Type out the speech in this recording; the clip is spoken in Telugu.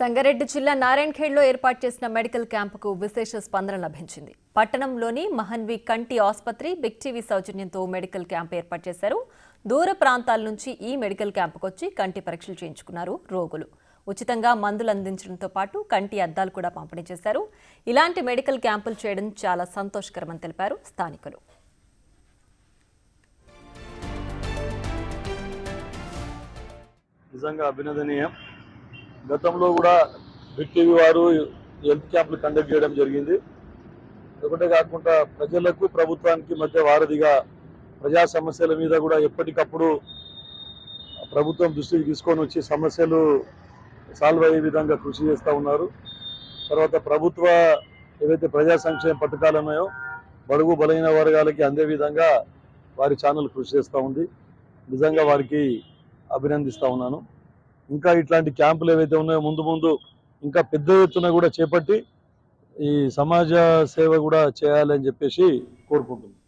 సంగారెడ్డి జిల్లా నారాయణఖేడ్లో ఏర్పాటు చేసిన మెడికల్ క్యాంపుకు విశేష స్పందన లభించింది. పట్టణంలోని మహన్వి కంటి ఆసుపత్రి బిగ్ టీవీ సౌజన్యంతో మెడికల్ క్యాంప్ ఏర్పాటు చేశారు. దూర ప్రాంతాల నుంచి ఈ మెడికల్ క్యాంపుకు వచ్చి కంటి పరీక్షలు చేయించుకున్నారు రోగులు. ఉచితంగా మందులు అందించడంతో పాటు కంటి అద్దాలు కూడా పంపిణీ చేశారు. ఇలాంటి మెడికల్ క్యాంపులు చేయడం చాలా సంతోషకరమని తెలిపారు స్థానికులు. నిజంగా అభినందనీయం. గతంలో కూడా బిగ్ టీవీ వారు హెల్త్ క్యాంపులు కండక్ట్ చేయడం జరిగింది. ఒకటే కాకుండా ప్రజలకు ప్రభుత్వానికి మధ్య వారధిగా ప్రజా సమస్యల మీద కూడా ఎప్పటికప్పుడు ప్రభుత్వం దృష్టికి తీసుకొని వచ్చి సమస్యలు సాల్వ్ అయ్యే విధంగా కృషి చేస్తూ ఉన్నారు. తర్వాత ప్రభుత్వ ఏవైతే ప్రజా సంక్షేమ పథకాలు ఉన్నాయో బడుగు బలహీన వర్గాలకి అందే విధంగా వారి ఛానల్ కృషి చేస్తూ ఉంది. నిజంగా వారికి అభినందిస్తూ ఉన్నాను. ఇంకా ఇట్లాంటి క్యాంపులు ఏవైతే ఉన్నాయో ముందు ముందు ఇంకా పెద్ద ఎత్తున కూడా చేపట్టి ఈ సమాజ సేవ కూడా చేయాలని చెప్పేసి కోరుకుంటున్నాను.